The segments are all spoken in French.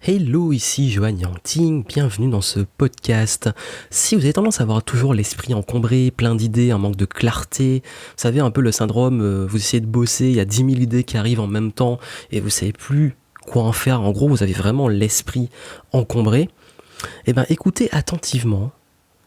Hello, ici Johan Yangting, bienvenue dans ce podcast. Si vous avez tendance à avoir toujours l'esprit encombré, plein d'idées, un manque de clarté, vous savez un peu le syndrome, vous essayez de bosser, il y a 10 000 idées qui arrivent en même temps et vous savez plus quoi en faire, en gros vous avez vraiment l'esprit encombré, eh bien écoutez attentivement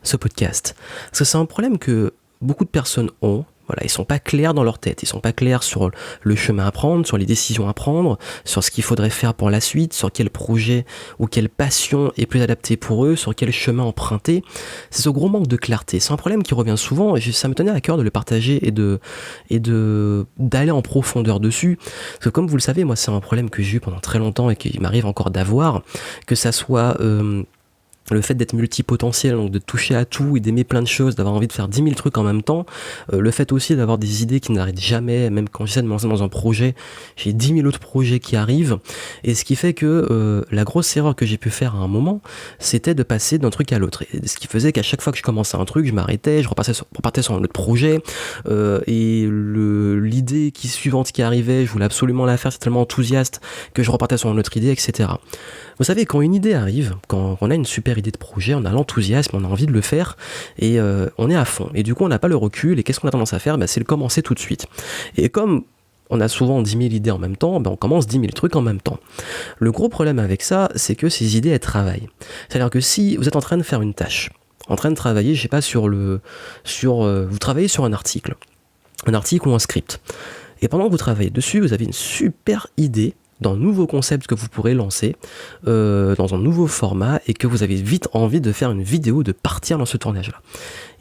ce podcast. Parce que c'est un problème que beaucoup de personnes ont. Voilà, ils sont pas clairs dans leur tête, ils sont pas clairs sur le chemin à prendre, sur les décisions à prendre, sur ce qu'il faudrait faire pour la suite, sur quel projet ou quelle passion est plus adapté pour eux, sur quel chemin emprunter. C'est ce gros manque de clarté. C'est un problème qui revient souvent et ça me tenait à cœur de le partager et d'aller en profondeur dessus. Parce que comme vous le savez, moi c'est un problème que j'ai eu pendant très longtemps et qu'il m'arrive encore d'avoir, que ça soit le fait d'être multipotentiel, donc de toucher à tout et d'aimer plein de choses, d'avoir envie de faire 10 000 trucs en même temps, le fait aussi d'avoir des idées qui n'arrêtent jamais, même quand j'essaie de me lancer dans un projet, j'ai 10 000 autres projets qui arrivent, et ce qui fait que la grosse erreur que j'ai pu faire à un moment, c'était de passer d'un truc à l'autre, et ce qui faisait qu'à chaque fois que je commençais un truc, je m'arrêtais, je repartais sur un autre projet, et l'idée suivante qui arrivait, je voulais absolument la faire, c'est tellement enthousiaste que je repartais sur une autre idée, etc. Vous savez, quand une idée arrive, quand on a une super idée de projet, on a l'enthousiasme, on a envie de le faire, et on est à fond. Et du coup, on n'a pas le recul, et qu'est-ce qu'on a tendance à faire ? C'est le commencer tout de suite. Et comme on a souvent 10 000 idées en même temps, on commence 10 000 trucs en même temps. Le gros problème avec ça, c'est que ces idées, elles travaillent. C'est-à-dire que si vous êtes en train de faire une tâche, en train de travailler, je sais pas, vous travaillez sur un article ou un script, et pendant que vous travaillez dessus, vous avez une super idée d'un nouveau concept que vous pourrez lancer dans un nouveau format et que vous avez vite envie de faire une vidéo, de partir dans ce tournage-là.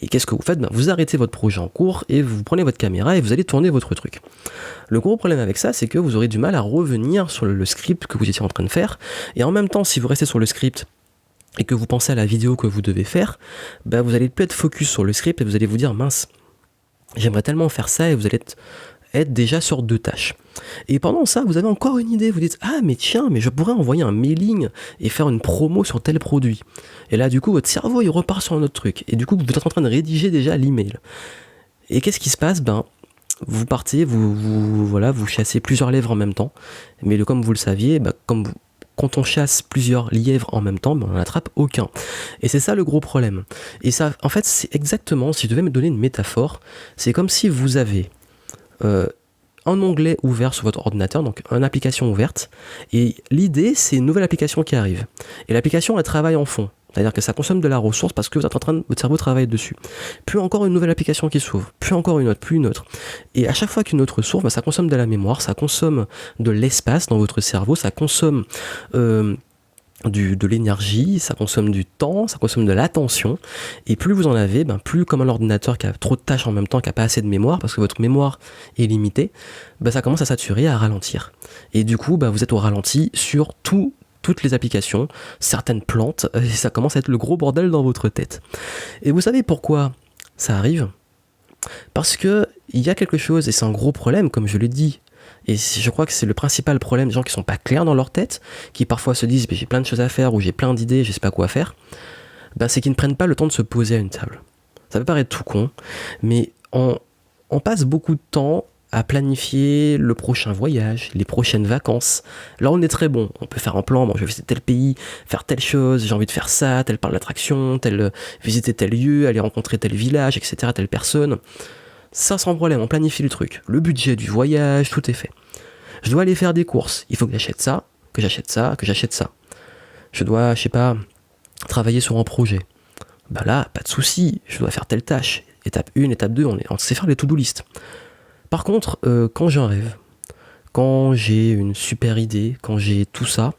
Et qu'est-ce que vous faites ? Vous arrêtez votre projet en cours et vous prenez votre caméra et vous allez tourner votre truc. Le gros problème avec ça, c'est que vous aurez du mal à revenir sur le script que vous étiez en train de faire. Et en même temps, si vous restez sur le script et que vous pensez à la vidéo que vous devez faire, vous allez plus être focus sur le script et vous allez vous dire « mince, j'aimerais tellement faire ça » et vous allez être déjà sur 2 tâches. Et pendant ça, vous avez encore une idée, vous dites « ah mais tiens, mais je pourrais envoyer un mailing et faire une promo sur tel produit ». Et là du coup, votre cerveau il repart sur un autre truc. Et du coup, vous êtes en train de rédiger déjà l'email. Et qu'est-ce qui se passe ? Vous partez, vous chassez plusieurs lièvres en même temps. Mais comme vous le saviez, quand on chasse plusieurs lièvres en même temps, on n'en attrape aucun. Et c'est ça le gros problème. Et ça, en fait, c'est exactement, si je devais me donner une métaphore, c'est comme si vous avez un onglet ouvert sur votre ordinateur, donc une application ouverte, et l'idée c'est une nouvelle application qui arrive. Et l'application elle travaille en fond, c'est-à-dire que ça consomme de la ressource parce que votre cerveau travaille dessus. Puis encore une nouvelle application qui s'ouvre, puis encore une autre, puis une autre. Et à chaque fois qu'une autre s'ouvre, ça consomme de la mémoire, ça consomme de l'espace dans votre cerveau, ça consomme de l'énergie, ça consomme du temps, ça consomme de l'attention, et plus vous en avez, plus comme un ordinateur qui a trop de tâches en même temps, qui n'a pas assez de mémoire, parce que votre mémoire est limitée, ça commence à saturer, à ralentir. Et du coup, vous êtes au ralenti sur toutes les applications, certaines plantes, et ça commence à être le gros bordel dans votre tête. Et vous savez pourquoi ça arrive ? Parce que il y a quelque chose, et c'est un gros problème, comme je l'ai dit, et je crois que c'est le principal problème des gens qui sont pas clairs dans leur tête, qui parfois se disent j'ai plein de choses à faire ou j'ai plein d'idées, je sais pas quoi faire, c'est qu'ils ne prennent pas le temps de se poser à une table. Ça peut paraître tout con, mais on passe beaucoup de temps à planifier le prochain voyage, les prochaines vacances. Là on est très bon, on peut faire un plan, je vais visiter tel pays, faire telle chose, j'ai envie de faire ça, tel parc d'attraction, visiter tel lieu, aller rencontrer tel village, etc., telle personne. Ça sans problème, on planifie le truc. Le budget du voyage, tout est fait. Je dois aller faire des courses. Il faut que j'achète ça, que j'achète ça, que j'achète ça. Je dois, travailler sur un projet. Là, pas de souci, je dois faire telle tâche. Étape 1, étape 2, on sait faire les to-do list. Par contre, quand j'ai un rêve, quand j'ai une super idée, quand j'ai tout ça,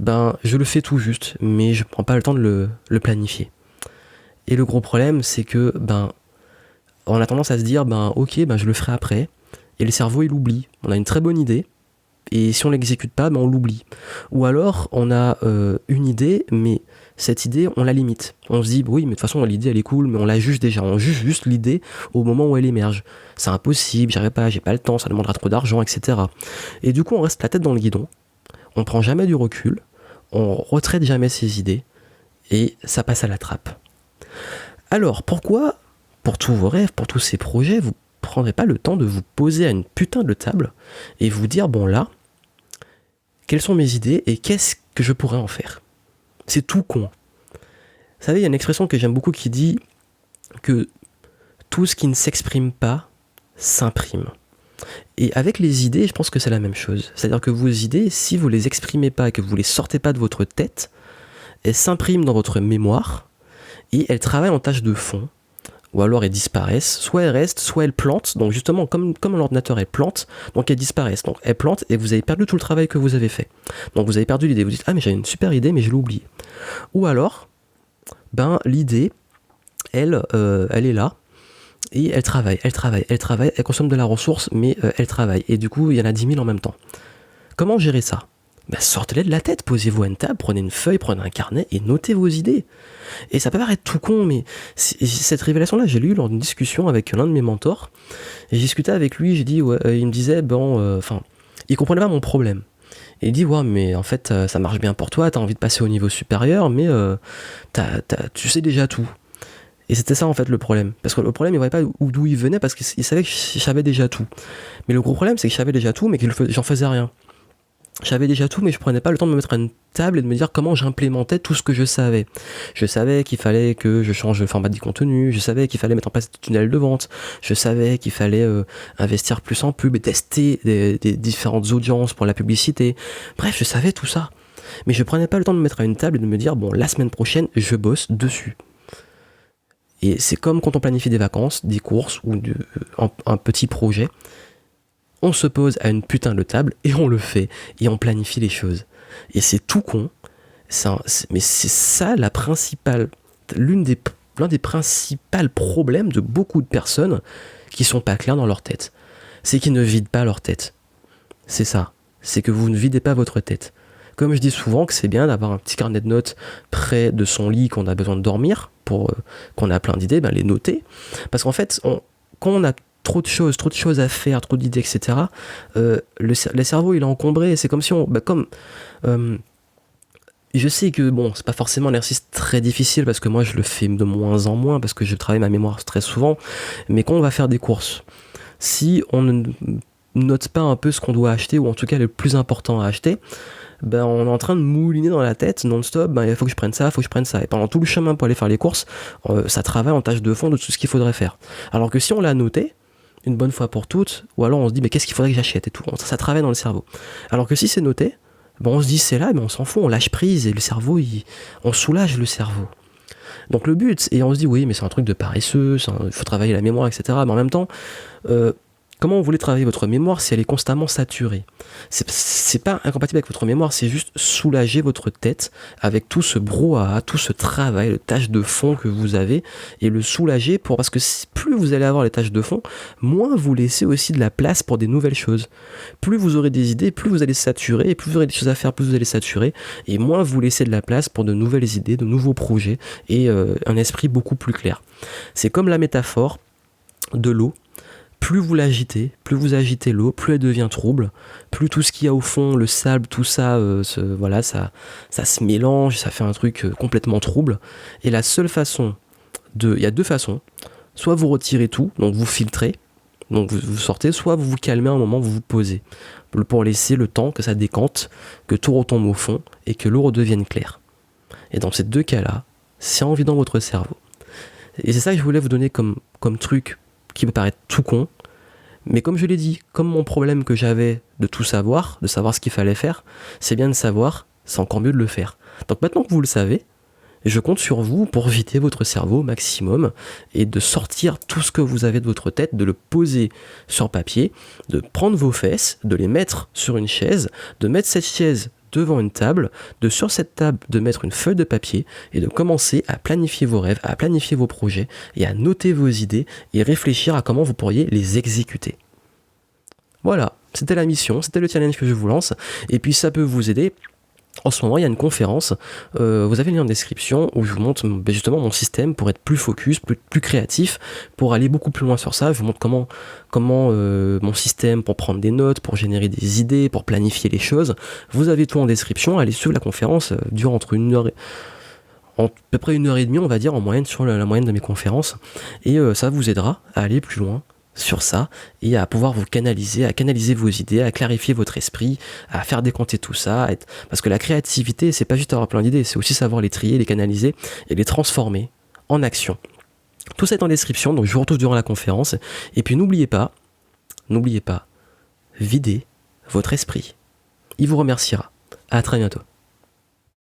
je le fais tout juste, mais je prends pas le temps de le planifier. Et le gros problème, c'est que, on a tendance à se dire, ok, je le ferai après, et le cerveau, il oublie. On a une très bonne idée, et si on l'exécute pas, on l'oublie. Ou alors, on a une idée, mais cette idée, on la limite. On se dit, oui, mais de toute façon, l'idée, elle est cool, mais on la juge déjà. On juge juste l'idée au moment où elle émerge. C'est impossible, j'y arriverai pas, j'ai pas le temps, ça demandera trop d'argent, etc. Et du coup, on reste la tête dans le guidon, on prend jamais du recul, on retraite jamais ses idées, et ça passe à la trappe. Alors, pourquoi, pour tous vos rêves, pour tous ces projets, vous prendrez pas le temps de vous poser à une putain de table et vous dire, là, quelles sont mes idées et qu'est-ce que je pourrais en faire. C'est tout con. Vous savez, il y a une expression que j'aime beaucoup qui dit que tout ce qui ne s'exprime pas s'imprime. Et avec les idées, je pense que c'est la même chose. C'est-à-dire que vos idées, si vous les exprimez pas et que vous les sortez pas de votre tête, elles s'impriment dans votre mémoire et elles travaillent en tâche de fond. Ou alors elles disparaissent, soit elles restent, soit elles plantent. Donc justement, comme l'ordinateur, elles plantent, donc elles disparaissent. Donc elles plantent et vous avez perdu tout le travail que vous avez fait. Donc vous avez perdu l'idée. Vous dites, ah mais j'avais une super idée, mais je l'ai oubliée. Ou alors, l'idée, elle est là, et elle travaille, elle consomme de la ressource, mais elle travaille. Et du coup, il y en a 10 000 en même temps. Comment gérer ça ? Sortez-les de la tête, posez-vous à une table, prenez une feuille, prenez un carnet et notez vos idées. Et ça peut paraître tout con, mais cette révélation-là, j'ai lu lors d'une discussion avec l'un de mes mentors. Et j'ai discuté avec lui, j'ai dit, il me disait, il comprenait pas mon problème. Et il dit, ouais, mais en fait, ça marche bien pour toi, t'as envie de passer au niveau supérieur, mais tu sais déjà tout. Et c'était ça en fait le problème. Parce que le problème, il voyait pas d'où il venait parce qu'il savait que je savais déjà tout. Mais le gros problème, c'est que je savais déjà tout, mais que j'en faisais rien. Je savais déjà tout, mais je prenais pas le temps de me mettre à une table et de me dire comment j'implémentais tout ce que je savais. Je savais qu'il fallait que je change le format du contenu, je savais qu'il fallait mettre en place des tunnels de vente, je savais qu'il fallait investir plus en pub et tester des différentes audiences pour la publicité. Bref, je savais tout ça. Mais je prenais pas le temps de me mettre à une table et de me dire, bon, la semaine prochaine, je bosse dessus. Et c'est comme quand on planifie des vacances, des courses ou un petit projet. On se pose à une putain de table et on le fait. Et on planifie les choses. Et c'est tout con. Mais c'est ça l'un des principaux problèmes de beaucoup de personnes qui sont pas claires dans leur tête. C'est qu'ils ne vident pas leur tête. C'est ça. C'est que vous ne videz pas votre tête. Comme je dis souvent que c'est bien d'avoir un petit carnet de notes près de son lit quand on a besoin de dormir, pour qu'on a plein d'idées, les noter. Parce qu'en fait, quand on a trop de choses à faire, trop d'idées, etc., le cerveau il est encombré. C'est comme si je sais que c'est pas forcément un exercice très difficile parce que moi je le fais de moins en moins parce que je travaille ma mémoire très souvent, mais quand on va faire des courses, si on ne note pas un peu ce qu'on doit acheter ou en tout cas le plus important à acheter, on est en train de mouliner dans la tête non-stop, il faut que je prenne ça, et pendant tout le chemin pour aller faire les courses, ça travaille en tâche de fond de tout ce qu'il faudrait faire. Alors que si on l'a noté une bonne fois pour toutes, ou alors on se dit mais qu'est-ce qu'il faudrait que j'achète et tout, ça travaille dans le cerveau. Alors que si c'est noté, on se dit c'est là, mais on s'en fout, on lâche prise et le cerveau, on soulage le cerveau. Donc le but, et on se dit oui mais c'est un truc de paresseux, il faut travailler la mémoire, etc. Mais en même temps, comment vous voulez travailler votre mémoire si elle est constamment saturée ? C'est pas incompatible avec votre mémoire, c'est juste soulager votre tête avec tout ce brouhaha, tout ce travail, le tâche de fond que vous avez, et le soulager parce que plus vous allez avoir les tâches de fond, moins vous laissez aussi de la place pour des nouvelles choses. Plus vous aurez des idées, plus vous allez saturer, et plus vous aurez des choses à faire, plus vous allez saturer, et moins vous laissez de la place pour de nouvelles idées, de nouveaux projets, et un esprit beaucoup plus clair. C'est comme la métaphore de l'eau. Plus vous l'agitez, plus vous agitez l'eau, plus elle devient trouble, plus tout ce qu'il y a au fond, le sable, tout ça, ça se mélange, ça fait un truc complètement trouble. Et la seule façon, il y a deux façons, soit vous retirez tout, donc vous filtrez, donc vous sortez, soit vous vous calmez un moment, vous vous posez, pour laisser le temps que ça décante, que tout retombe au fond et que l'eau redevienne claire. Et dans ces deux cas-là, c'est en vidant votre cerveau. Et c'est ça que je voulais vous donner comme truc qui peut paraître tout con, mais comme je l'ai dit, comme mon problème que j'avais de tout savoir, de savoir ce qu'il fallait faire, c'est bien de savoir, c'est encore mieux de le faire. Donc maintenant que vous le savez, je compte sur vous pour vider votre cerveau au maximum et de sortir tout ce que vous avez de votre tête, de le poser sur papier, de prendre vos fesses, de les mettre sur une chaise, de mettre cette chaise devant une table, sur cette table de mettre une feuille de papier et de commencer à planifier vos rêves, à planifier vos projets et à noter vos idées et réfléchir à comment vous pourriez les exécuter. Voilà, c'était la mission, c'était le challenge que je vous lance et puis ça peut vous aider. En ce moment, il y a une conférence, vous avez le lien en description où je vous montre justement mon système pour être plus focus, plus créatif, pour aller beaucoup plus loin sur ça. Je vous montre comment mon système pour prendre des notes, pour générer des idées, pour planifier les choses. Vous avez tout en description, allez suivre la conférence, dure entre à peu près 1h30, on va dire, en moyenne, sur la moyenne de mes conférences. Et ça vous aidera à aller plus loin sur ça et à pouvoir vous canaliser, à canaliser vos idées, à clarifier votre esprit, à faire décompter tout ça. Parce que la créativité, c'est pas juste avoir plein d'idées, c'est aussi savoir les trier, les canaliser et les transformer en action. Tout ça est en description, donc je vous retrouve durant la conférence. Et puis n'oubliez pas, videz votre esprit. Il vous remerciera. À très bientôt.